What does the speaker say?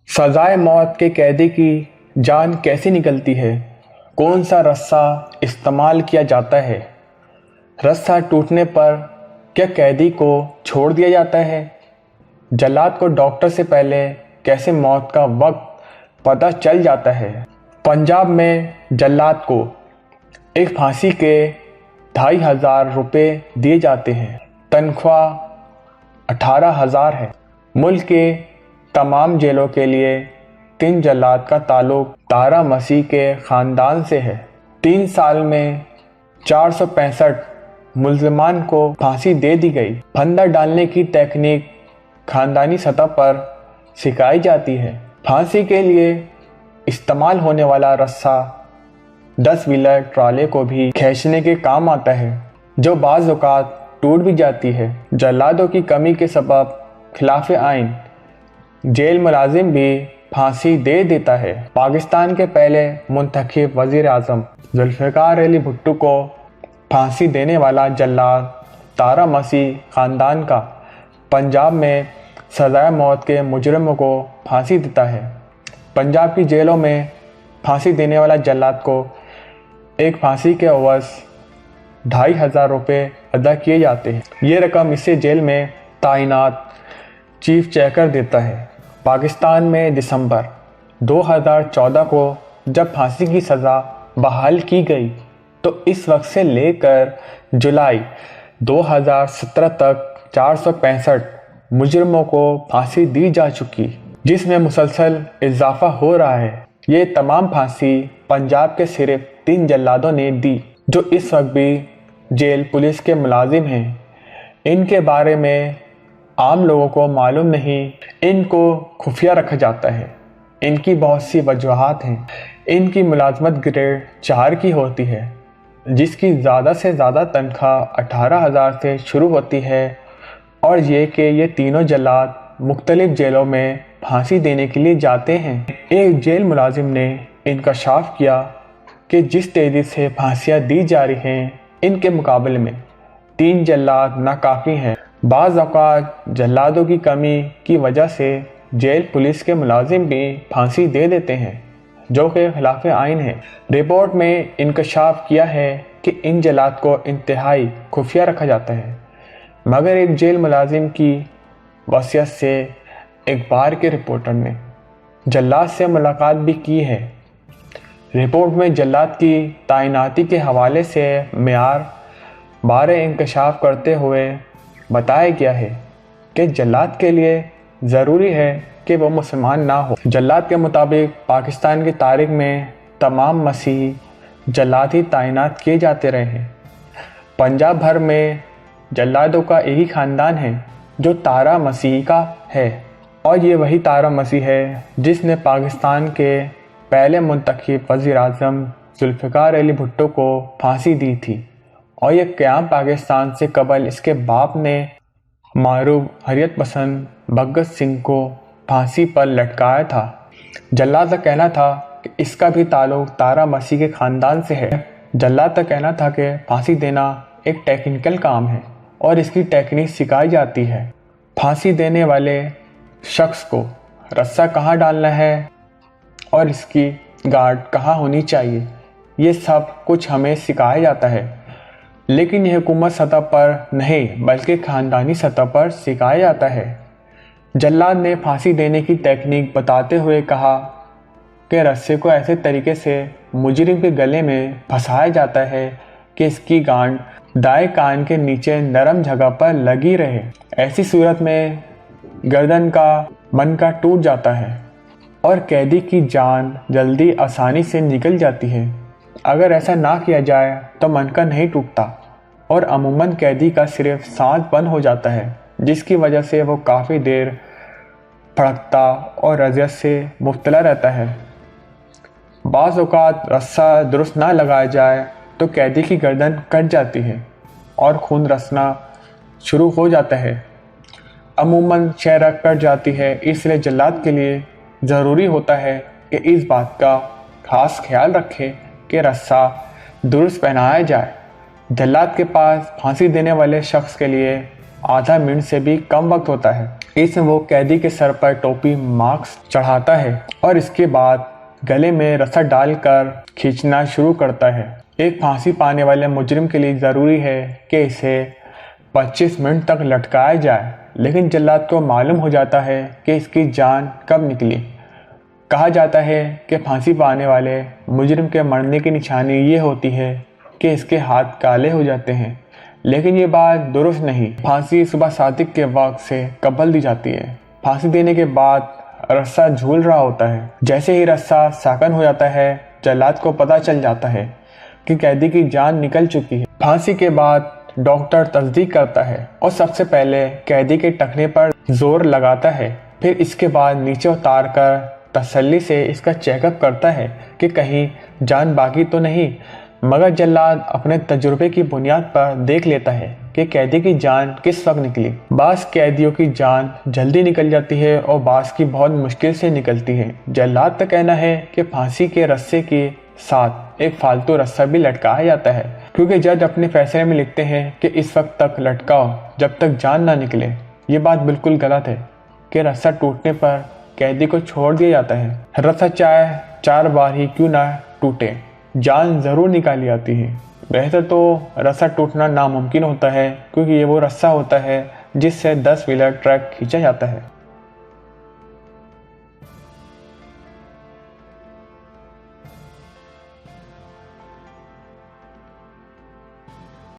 सजाए मौत के कैदी की जान कैसे निकलती है? कौन सा रस्सा इस्तेमाल किया जाता है? रस्सा टूटने पर क्या कैदी को छोड़ दिया जाता है? जल्लाद को डॉक्टर से पहले कैसे मौत का वक्त पता चल जाता है? पंजाब में जल्लाद को एक फांसी के 2500 रुपये दिए जाते हैं। तनख्वाह 18,000 है। मुल्क के तमाम जेलों के लिए 3 जल्लाद का ताल्लुक तारा मसीह के ख़ानदान से है। 3 साल में 465 मुल्ज़िमान को फांसी दे दी गई। फंदा डालने की टेक्निक ख़ानदानी सतह पर सिखाई जाती है। फांसी के लिए इस्तेमाल होने वाला रस्सा 10 व्हीलर ट्राले को भी खींचने के काम आता है, जो बाज़ औक़ात टूट भी जाती है। जल्लादों की कमी के सबब खिलाफ आइन जेल मुलाजिम भी फांसी दे देता है। पाकिस्तान के पहले मुंतखब वज़ीर आज़म जुल्फ़िकार अली भुट्टो को फांसी देने वाला जल्लाद तारा मसीह ख़ानदान का पंजाब में सज़ाए मौत के मुजरिमों को फांसी देता है। पंजाब की जेलों में फांसी देने वाला जल्लाद को एक फांसी के अवज़ 2500 रुपये अदा किए जाते हैं। ये रकम इसे जेल में तैनात चीफ चेकर देता है। पाकिस्तान में दिसंबर 2014 को जब फांसी की सज़ा बहाल की गई तो इस वक्त से लेकर जुलाई 2017 तक 465 मुजरिमों को फांसी दी जा चुकी, जिसमें मुसलसल इजाफा हो रहा है। ये तमाम फांसी पंजाब के सिर्फ 3 जल्लादों ने दी, जो इस वक्त भी जेल पुलिस के मुलाजिम हैं। इनके बारे में आम लोगों को मालूम नहीं, इनको खुफिया रखा जाता है। इनकी बहुत सी वजूहात हैं। इनकी मुलाजमत ग्रेड 4 की होती है, जिसकी ज़्यादा से ज़्यादा तनख्वाह 18,000 से शुरू होती है, और ये कि ये तीनों जल्लाद मुख्तलिफ जेलों में फांसी देने के लिए जाते हैं। एक जेल मुलाजिम ने इंकशाफ किया कि जिस तेज़ी से फांसियाँ दी जा रही हैं, इनके मुकाबले में 3 जल्लाद नाकाफ़ी हैं। बाज़ औक़ात जल्लादों की कमी की वजह से जेल पुलिस के मुलाजिम भी फांसी दे देते हैं, जो कि खिलाफ आइन है। रिपोर्ट में इंकशाफ किया है कि इन जल्लाद को इंतहाई खुफिया रखा जाता है, मगर एक जेल मुलाजिम की वसीयत से एक बार के रिपोर्टर ने जल्लाद से मुलाकात भी की है। रिपोर्ट में जल्लाद की तैनाती के हवाले से मेयार बारे इंकशाफ करते हुए बताया गया है कि जल्लाद के लिए ज़रूरी है कि वो मुसलमान ना हो। जल्लाद के मुताबिक पाकिस्तान की तारीख में तमाम मसीही जल्लाद ही तैनात किए जाते रहे हैं। पंजाब भर में जल्लादों का एक ही ख़ानदान है जो तारा मसीह का है, और ये वही तारा मसीह है जिसने पाकिस्तान के पहले मुंतखब वज़ीर आज़म जुल्फ़िकार अली भुट्टो को फांसी दी थी, और यह क़याम पाकिस्तान से कबल इसके बाप ने मारूफ हरियत पसंद भगत सिंह को फांसी पर लटकाया था। जल्लाद का कहना था कि इसका भी ताल्लुक तारा मसीह के ख़ानदान से है। जल्लाद का कहना था कि फांसी देना एक टेक्निकल काम है और इसकी टेक्निक सिखाई जाती है। फांसी देने वाले शख्स को रस्सा कहाँ डालना है और इसकी गार्ड कहाँ होनी चाहिए, ये सब कुछ हमें सिखाया जाता है, लेकिन यह हुकूमत सतह पर नहीं बल्कि ख़ानदानी सतह पर सिखाया जाता है। जल्लाद ने फांसी देने की टेक्निक बताते हुए कहा कि रस्से को ऐसे तरीके से मुजरिम के गले में फंसाया जाता है कि इसकी गांड दाएं कान के नीचे नरम जगह पर लगी रहे। ऐसी सूरत में गर्दन का मनका टूट जाता है और कैदी की जान जल्दी आसानी से निकल जाती है। अगर ऐसा ना किया जाए तो मनका नहीं टूटता और अमूमन कैदी का सिर्फ सांस बंद हो जाता है, जिसकी वजह से वो काफ़ी देर फड़कता और अज़ियत से मुब्तला रहता है। बाज़ औक़ात रस्सा दुरुस्त ना लगाया जाए तो कैदी की गर्दन कट जाती है और खून रसना शुरू हो जाता है। अमूमन चेहरा कट जाती है, इसलिए जल्लाद के लिए ज़रूरी होता है कि इस बात का ख़ास ख्याल रखें कि रस्सा दुरुस्त पहनाया जाए। जल्लाद के पास फांसी देने वाले शख्स के लिए आधा मिनट से भी कम वक्त होता है। इसमें वो कैदी के सर पर टोपी मास्क चढ़ाता है और इसके बाद गले में रस्सा डालकर खींचना शुरू करता है। एक फांसी पाने वाले मुजरिम के लिए ज़रूरी है कि इसे 25 मिनट तक लटकाया जाए, लेकिन जल्लाद को मालूम हो जाता है कि इसकी जान कब निकली। कहा जाता है कि फांसी पाने वाले मुजरिम के मरने की निशानी ये होती है कि इसके हाथ काले हो जाते हैं, लेकिन ये बात दुरुस्त नहीं। फांसी सुबह सादिक के वक्त से कबल दी जाती है। फांसी देने के बाद रस्सा झूल रहा होता है। जैसे ही रस्सा साकन हो जाता है, जल्लाद को पता चल जाता है कि कैदी की जान निकल चुकी है। फांसी के बाद डॉक्टर तस्दीक करता है और सबसे पहले कैदी के टखने पर जोर लगाता है, फिर इसके बाद नीचे उतार कर तसल्ली से इसका चेकअप करता है कि कहीं जान बाकी तो नहीं। मगर जल्लाद अपने तजुर्बे की बुनियाद पर देख लेता है कि कैदी की जान किस वक्त निकली। बास कैदियों की जान जल्दी निकल जाती है और बास की बहुत मुश्किल से निकलती है। जल्लाद का कहना है कि फांसी के रस्से के साथ एक फालतू रस्सा भी लटकाया जाता है, क्योंकि जज अपने फैसले में लिखते हैं कि इस वक्त तक लटकाओ जब तक जान ना निकले। ये बात बिल्कुल गलत है कि रस्सा टूटने पर कैदी को छोड़ दिया जाता है। रस्सा चाहे 4 बार ही क्यों ना टूटे, जान ज़रूर निकाली जाती है। वैसे तो रस्सा टूटना नामुमकिन होता है, क्योंकि ये वो रस्सा होता है जिससे 10 व्हीलर ट्रक खींचा जाता है।